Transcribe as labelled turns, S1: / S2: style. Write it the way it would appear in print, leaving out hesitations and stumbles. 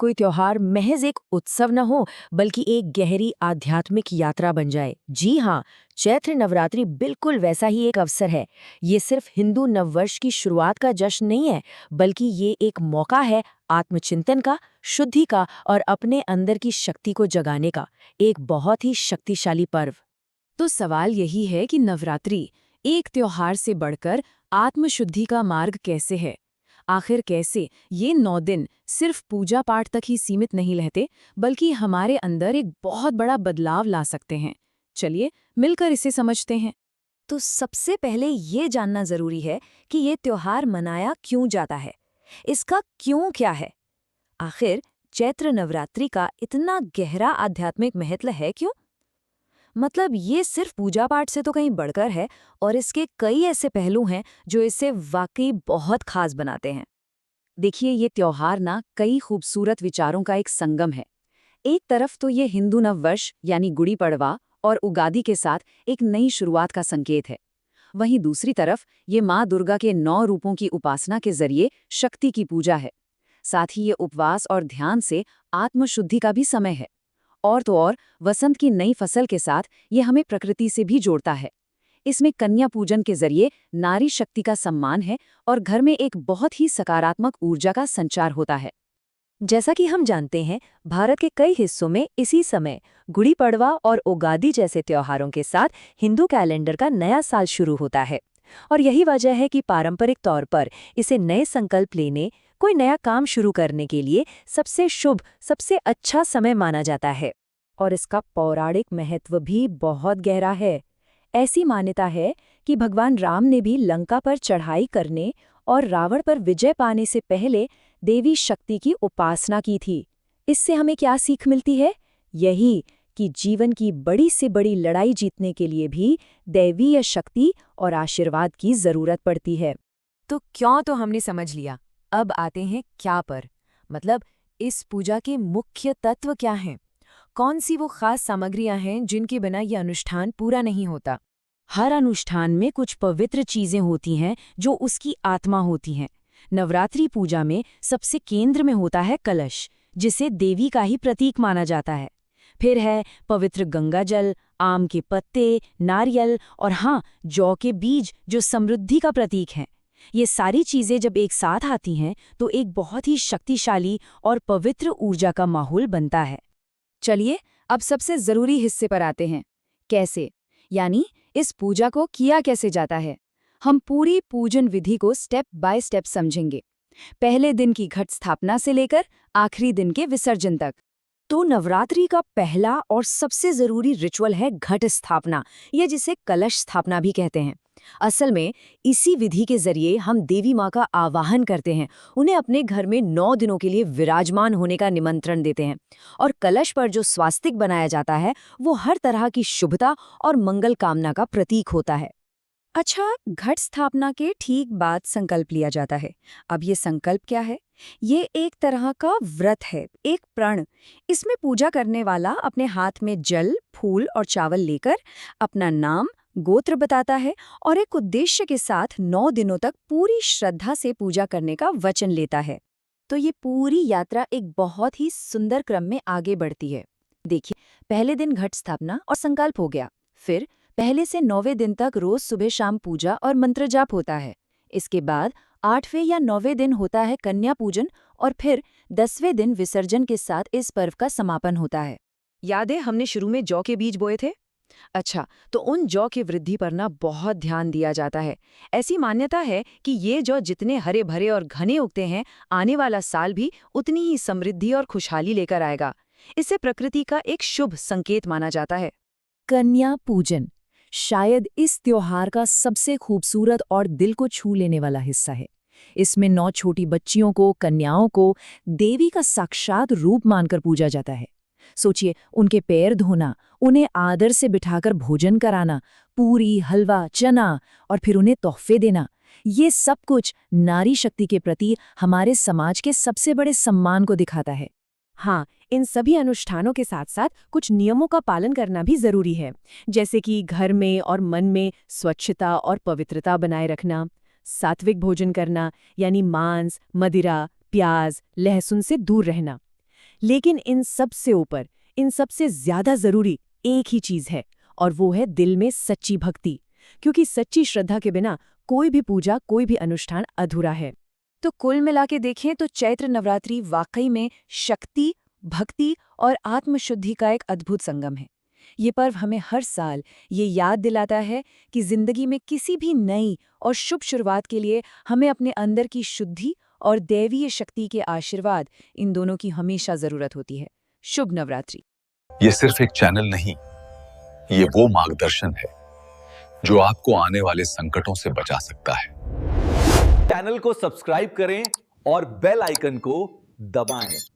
S1: कोई त्योहार महज एक उत्सव न हो बल्कि एक गहरी आध्यात्मिक यात्रा बन जाए। जी हाँ, चैत्र नवरात्रि बिल्कुल वैसा ही एक अवसर है। ये सिर्फ हिंदू नववर्ष की शुरुआत का जश्न नहीं है, बल्कि ये एक मौका है आत्मचिंतन का, शुद्धि का और अपने अंदर की शक्ति को जगाने का। एक बहुत ही शक्तिशाली पर्व।
S2: तो सवाल यही है कि नवरात्रि एक त्योहार से बढ़कर आत्मशुद्धि का मार्ग कैसे है। आखिर कैसे ये 9 दिन सिर्फ पूजा पाठ तक ही सीमित नहीं रहते, बल्कि हमारे अंदर एक बहुत बड़ा बदलाव ला सकते हैं। चलिए मिलकर इसे समझते हैं।
S1: तो सबसे पहले ये जानना जरूरी है कि ये त्योहार मनाया क्यों जाता है। इसका क्यों क्या है। आखिर चैत्र नवरात्रि का इतना गहरा आध्यात्मिक महत्व है क्यों। मतलब ये सिर्फ पूजा पाठ से तो कहीं बढ़कर है और इसके कई ऐसे पहलू हैं जो इसे वाकई बहुत खास बनाते हैं।
S2: देखिए, ये त्योहार ना कई खूबसूरत विचारों का एक संगम है। एक तरफ तो ये हिंदू नववर्ष यानी गुड़ी पड़वा और उगादि के साथ एक नई शुरुआत का संकेत है। वहीं दूसरी तरफ ये माँ दुर्गा के 9 रूपों की उपासना के जरिए शक्ति की पूजा है। साथ ही ये उपवास और ध्यान से आत्मशुद्धि का भी समय है। और तो और वसंत की नई फसल के साथ ये हमें प्रकृति से भी जोड़ता है। इसमें कन्या पूजन के जरिए नारी शक्ति का सम्मान है और घर में एक बहुत ही सकारात्मक ऊर्जा का संचार होता है।
S1: जैसा कि हम जानते हैं, भारत के कई हिस्सों में इसी समय गुड़ी पड़वा और उगादि जैसे त्योहारों के साथ हिंदू कैलेंडर का नया साल शुरू होता है। और यही वजह है कि पारंपरिक तौर पर इसे नए संकल्प लेने, कोई नया काम शुरू करने के लिए सबसे शुभ, सबसे अच्छा समय माना जाता है। और इसका पौराणिक महत्व भी बहुत गहरा है। ऐसी मान्यता है कि भगवान राम ने भी लंका पर चढ़ाई करने और रावण पर विजय पाने से पहले देवी शक्ति की उपासना की थी। इससे हमें क्या सीख मिलती है? यही कि जीवन की बड़ी से बड़ी लड़ाई जीतने के लिए भी दैवीय शक्ति और आशीर्वाद की जरूरत पड़ती है। तो क्यों तो हमने समझ लिया। अब आते हैं क्या पर। मतलब इस पूजा के मुख्य तत्व क्या हैं? कौन सी वो खास सामग्रियां हैं जिनके बिना ये अनुष्ठान पूरा नहीं होता? हर अनुष्ठान में कुछ पवित्र चीजें होती हैं जो उसकी आत्मा होती हैं। नवरात्रि पूजा में सबसे केंद्र में होता है कलश, जिसे देवी का ही प्रतीक माना जाता है। फिर है पवित्र गंगाजल, आम के पत्ते, नारियल और हाँ, जौ के बीज जो समृद्धि का प्रतीक हैं। ये सारी चीजें जब एक साथ आती हैं तो एक बहुत ही शक्तिशाली और पवित्र ऊर्जा का माहौल बनता है।
S2: चलिए अब सबसे जरूरी हिस्से पर आते हैं। कैसे, यानी इस पूजा को किया कैसे जाता है। हम पूरी पूजन विधि को स्टेप बाय स्टेप समझेंगे, पहले दिन की घट स्थापना से लेकर आखिरी दिन के विसर्जन तक।
S1: तो नवरात्रि का पहला और सबसे जरूरी रिचुअल है घट स्थापना, या जिसे कलश स्थापना भी कहते हैं। असल में इसी विधि के जरिए हम देवी माँ का आवाहन करते हैं, उन्हें अपने घर में 9 दिनों के लिए विराजमान होने का निमंत्रण देते हैं। और कलश पर जो स्वास्तिक बनाया जाता है वो हर तरह की शुभता और मंगल कामना का प्रतीक होता है। अच्छा, घट स्थापना के ठीक बाद संकल्प लिया जाता है। अब ये संकल्प क्या है? ये एक तरह का व्रत है, एक प्रण। इसमें पूजा करने वाला अपने हाथ में जल, फूल और चावल लेकर अपना नाम, गोत्र बताता है और एक उद्देश्य के साथ 9 दिनों तक पूरी श्रद्धा से पूजा करने का वचन लेता है। तो ये पूरी यात्रा एक बहुत ही सुंदर क्रम में आगे बढ़ती है। देखिए, पहले दिन घट स्थापना और संकल्प हो गया। फिर पहले से 9वें दिन तक रोज सुबह शाम पूजा और मंत्र जाप होता है। इसके बाद 8वें या 9वें दिन होता है कन्या पूजन और फिर 10वें दिन विसर्जन के साथ इस पर्व का समापन होता है। याद है हमने शुरू में जौ के बीज बोए थे? अच्छा, तो उन जौ की वृद्धि पर ना बहुत ध्यान दिया जाता है। ऐसी मान्यता है कि ये जौ जितने हरे भरे और घने उगते हैं, आने वाला साल भी उतनी ही समृद्धि और खुशहाली लेकर आएगा। इसे प्रकृति का एक शुभ संकेत माना जाता है। कन्या पूजन शायद इस त्योहार का सबसे खूबसूरत और दिल को छू लेने वाला हिस्सा है। इसमें 9 छोटी बच्चियों को, कन्याओं को देवी का साक्षात रूप मानकर पूजा जाता है। सोचिए, उनके पैर धोना, उन्हें आदर से बिठाकर भोजन कराना, पूरी, हलवा, चना और फिर उन्हें तोहफे देना, ये सब कुछ नारी शक्ति के प्रति हमारे समाज के सबसे बड़े सम्मान को दिखाता है। हाँ, इन सभी अनुष्ठानों के साथ साथ कुछ नियमों का पालन करना भी जरूरी है, जैसे कि घर में और मन में स्वच्छता और पवित्रता बनाए रखना, सात्विक भोजन करना यानी मांस, मदिरा, प्याज, लहसुन से दूर रहना,
S3: लेकिन इन सब से ऊपर, इन सबसे ज्यादा जरूरी एक ही चीज है, और वो है दिल में सच्ची भक्ति, क्योंकि सच्ची श्रद्धा के बिना कोई भी पूजा, कोई भी अनुष्ठान अधूरा है।
S2: तो कुल मिला के देखें तो चैत्र नवरात्रि वाकई में शक्ति, भक्ति और आत्मशुद्धि का एक अद्भुत संगम है। ये पर्व हमें हर साल ये याद दिलाता है कि जिंदगी में किसी भी नई और शुभ शुरुआत के लिए हमें अपने अंदर की शुद्धि और दैवीय शक्ति के आशीर्वाद, इन दोनों की हमेशा जरूरत होती है। शुभ नवरात्रि।
S4: ये सिर्फ एक चैनल नहीं, ये वो मार्गदर्शन है जो आपको आने वाले संकटों से बचा सकता है।
S5: चैनल को सब्सक्राइब करें और बेल आइकन को दबाएं।